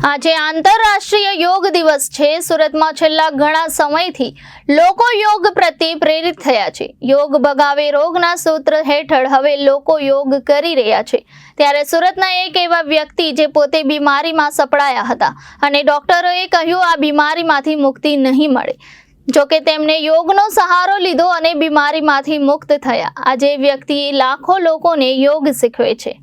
આજે આંતરરાષ્ટ્રીય યોગ દિવસ છે। સુરતમાં છેલ્લા ઘણા સમયથી લોકો યોગ પ્રત્યે પ્રેરિત થયા છે। યોગ ભગાવે રોગના સૂત્ર હેઠળ હવે લોકો યોગ કરી રહ્યા છે। ત્યારે સુરતના એક એવા વ્યક્તિ જે પોતે બીમારીમાં સપડાયા હતા અને ડોક્ટરોએ કહ્યું આ બીમારીમાંથી મુક્તિ નહીં મળે। જોકે તેમણે યોગનો સહારો લીધો અને બીમારીમાંથી મુક્ત થયા। આજે વ્યક્તિએ લાખો લોકોને યોગ શીખવે છે।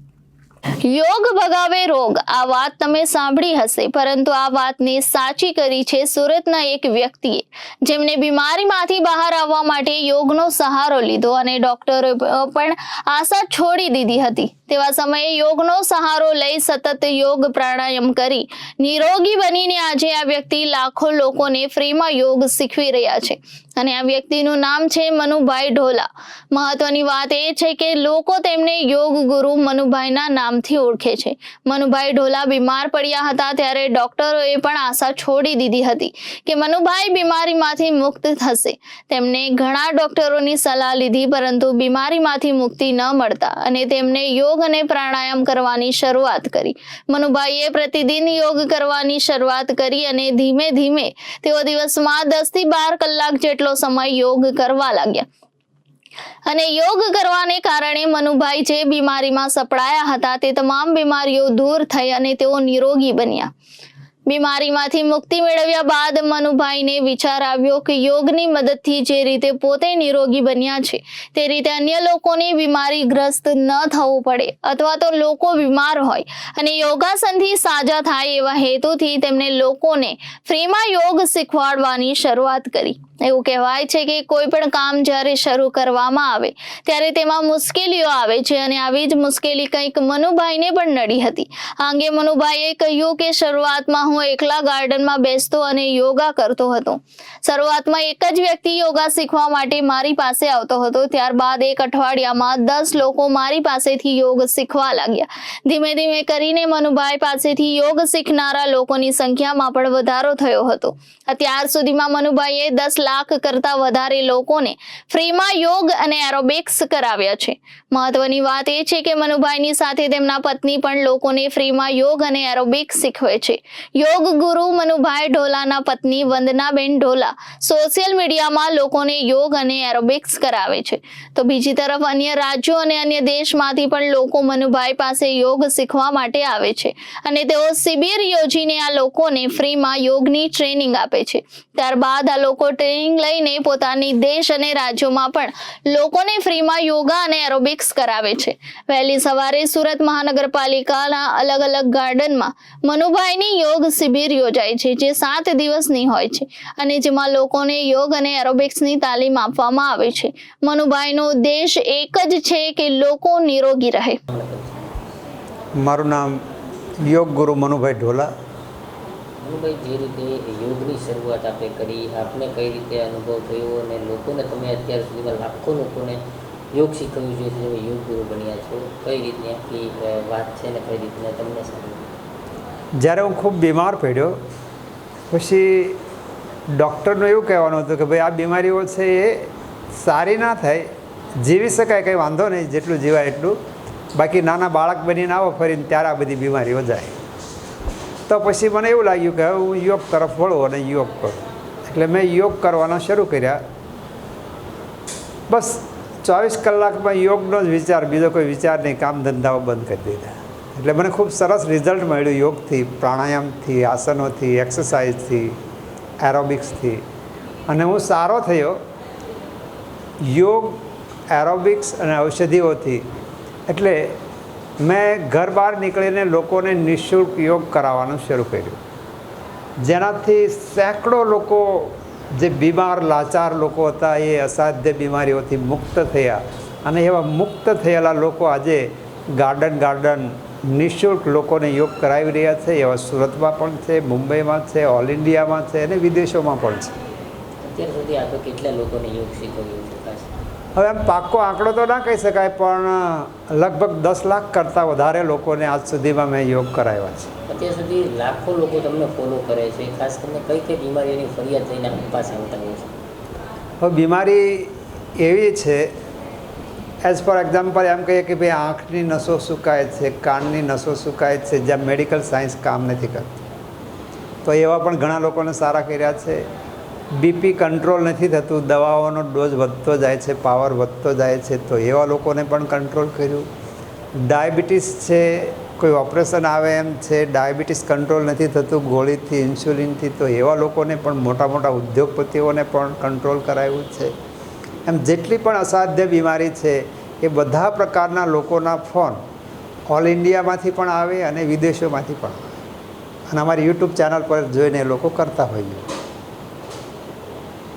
યોગ ભગાવે રોગ, આ વાત તમે સાંભળી હશે, પરંતુ આ વાતને સાચી કરી છે સુરતના એક વ્યક્તિએ, જેમને બીમારીમાંથી બહાર આવવા માટે યોગનો સહારો લીધો અને ડોક્ટરોએ પણ આશા છોડી દીધી હતી। તેવા સમયે યોગનો સહારો લઈ સતત યોગ પ્રાણાયામ કરી નિરોગી બનીને આજે આ વ્યક્તિ લાખો લોકોને ફ્રીમાં યોગ શીખવી રહ્યા છે અને આ વ્યક્તિનું નામ છે મનુભાઈ ઢોલા। મહત્વની વાત એ છે કે લોકો તેમને યોગ ગુરુ મનુભાઈના નામથી ઓળખે છે। મનુભાઈ ઢોલા બીમાર પડ્યા હતા ત્યારે ડોક્ટરોએ પણ આશા છોડી દીધી હતી કે મનુભાઈ બીમારીમાંથી મુક્ત થશે। તેમને ઘણા ડોક્ટરોની સલાહ લીધી, પરંતુ બીમારીમાંથી મુક્તિ ન મળતા અને તેમને યોગ અને પ્રાણાયામ કરવાની શરૂઆત કરી। મનુભાઈએ પ્રતિદિન યોગ કરવાની શરૂઆત કરી અને ધીમે ધીમે તેઓ દિવસમાં 10 થી 12 કલાક જેટલો સમય યોગ કરવા લાગ્યા અને યોગ કરવાને કારણે મનુભાઈ જે બીમારીમાં સપડાયા હતા તે તમામ બીમારીઓ દૂર થઈ અને તેઓ નિરોગી બન્યા। બીમારીમાંથી મુક્તિ મેળવ્યા બાદ મનુભાઈને વિચાર આવ્યો કે યોગની મદદથી જે રીતે પોતે નિરોગી બન્યા છે તે રીતે અન્ય લોકોને બીમારીગ્રસ્ત ન થવું પડે અથવા તો લોકો બીમાર હોય અને યોગાસનથી સાજા થાય એવા હેતુથી તેમણે લોકોને ફ્રીમાં યોગ શીખવાડવાની શરૂઆત કરી। એવું કહેવાય છે કે કોઈ પણ કામ જ્યારે શરૂ કરવામાં આવે ત્યારે તેમાં મુશ્કેલીઓ આવે છે અને આવી જ મુશ્કેલી કંઈક મનુભાઈને પણ નડી હતી। આ અંગે મનુભાઈએ કહ્યું કે શરૂઆતમાં હું એકલા ગાર્ડનમાં બેસતો અને યોગા કરતો હતો। શરૂઆતમાં એક જ વ્યક્તિ યોગા શીખવા માટે મારી પાસે આવતો હતો। ત્યારબાદ એક અઠવાડિયામાં 10 લોકો મારી પાસેથી યોગ શીખવા લાગ્યા। ધીમે ધીમે કરીને મનુભાઈ પાસેથી યોગ શીખનારા લોકોની સંખ્યામાં પણ વધારો થયો હતો। અત્યાર સુધીમાં મનુભાઈએ 10 લાખ કરતા વધારે લોકોને ફ્રીમાં યોગ અને એરોબિક્સ કરાવ્યા છે। મહત્વની વાત એ છે કે મનુભાઈની સાથે તેમના પત્ની પણ લોકોને ફ્રીમાં યોગ અને એરોબિક્સ શીખવે છે। યોગ ગુરુ મનુભાઈ ઢોલાના પત્ની વંદનાબેન ઢોલા સોશિયલ મીડિયામાં લોકોને યોગ અને એરોબિક્સ કરાવે છે, તો બીજી તરફ અન્ય રાજ્યો અને અન્ય દેશમાંથી પણ લોકો મનુભાઈ પાસે યોગ શીખવા માટે આવે છે અને તેઓ શિબિર યોજીને આ લોકોને ફ્રીમાં યોગની ટ્રેનિંગ આપે છે। ત્યારબાદ આ લોકો ટ્રેનિંગ લઈને પોતાની દેશ અને રાજ્યોમાં પણ લોકોને ફ્રીમાં યોગા અને એરોબિક્સ કરાવે છે। વહેલી સવારે સુરત મહાનગરપાલિકાના અલગ અલગ ગાર્ડનમાં મનુભાઈની યોગ શિબિર યોજાય છે, જે 7 દિવસની હોય છે અને જેમાં લોકોને યોગ અને એરોબિક્સની તાલીમ આપવામાં આવે છે। મનુભાઈનો ઉદ્દેશ એક જ છે કે લોકો નિરોગી રહે। મારું નામ યોગ ગુરુ મનુભાઈ ઢોલા। મનુભાઈ, જે રીતે યોગની શરૂઆત આપણે કરી, આપને કઈ રીતે અનુભવ થયો અને લોકોને તમે અત્યાર સુધીમાં લાખો લોકોને યોગ શીખવ્યું છે, તમે યોગ ગુરુ બન્યા છો, કઈ રીતની આખી વાત છે ને કઈ રીતના તમને સાંભળ્યું? જ્યારે હું ખૂબ બીમાર પડ્યો પછી ડૉક્ટરનું એવું કહેવાનું હતું કે ભાઈ આ બીમારીઓ છે એ સારી ના થાય, જીવી શકાય, કંઈ વાંધો નહીં, જેટલું જીવાય એટલું, બાકી નાના બાળક બનીને આવો ફરીને ત્યારે આ બધી બીમારીઓ જાય। તો પછી મને એવું લાગ્યું કે હું યોગ તરફ વળું અને યોગ કરું, એટલે મેં યોગ કરવાના શરૂ કર્યા। બસ 24 કલાકમાં યોગનો જ વિચાર, બીજો કોઈ વિચાર નહીં, કામ ધંધાઓ બંધ કરી દીધા। એટલે મને ખૂબ સરસ રિઝલ્ટ મળ્યું યોગથી, પ્રાણાયામથી, આસનોથી, એક્સરસાઇઝથી, એરોબિક્સથી, અને હું સારો થયો યોગ, એરોબિક્સ અને ઔષધિઓથી। એટલે મેં ઘર બહાર નીકળીને લોકોને નિઃશુલ્ક યોગ કરાવવાનું શરૂ કર્યું, જેનાથી સેંકડો લોકો જે બીમાર લાચાર લોકો હતા એ અસાધ્ય બીમારીઓથી મુક્ત થયા અને એવા મુક્ત થયેલા લોકો આજે ગાર્ડન નિઃશુલ્ક લોકોને યોગ કરાવી રહ્યા છે। એવા સુરતમાં પણ છે, મુંબઈમાં છે, ઓલ ઇન્ડિયામાં છે અને વિદેશોમાં પણ છે। અત્યાર સુધી આપણે કેટલા લોકોને યોગ શીખવ્યું છે? હવે આમ પાક્કો આંકડો તો ના કહી શકાય, પણ લગભગ 10 લાખ કરતાં વધારે લોકોને આજ સુધીમાં મેં યોગ કરાવ્યા છે। અત્યાર સુધી લાખો લોકો તમને ફોલો કરે છે, ખાસ કરીને કઈ કઈ બીમારીઓની ફરિયાદ લઈને આપણી પાસે આવતા હોય છે? હવે બીમારી એવી છે, એઝ ફોર એક્ઝામ્પલ એમ કહીએ કે ભાઈ આંખની નસો સુકાય છે, કાનની નસો સુકાય છે, જ્યાં મેડિકલ સાયન્સ કામ નથી કરતી। તો એવા પણ ઘણા લોકોને સારા કર્યા છે. બીપી કંટ્રોલ નથી થતું, દવાઓનો ડોઝ વધતો જાય છે, પાવર વધતો જાય છે, તો એવા લોકોને પણ કંટ્રોલ કર્યું. ડાયાબિટીસ છે, કોઈ ઓપરેશન આવે એમ છે, ડાયાબિટીસ કંટ્રોલ નથી થતું ગોળીથી, ઇન્સ્યુલિનથી, તો એવા લોકોને પણ મોટા મોટા ઉદ્યોગપતિઓને પણ કંટ્રોલ કરાવ્યું છે. એમ જેટલી પણ અસાધ્ય બીમારી છે એ બધા પ્રકારના લોકોના ફોન ઓલ ઇન્ડિયામાંથી પણ આવે અને વિદેશોમાંથી પણ આવે અને અમારી યુટ્યુબ ચેનલ પર જોઈને લોકો કરતા હોઈએ.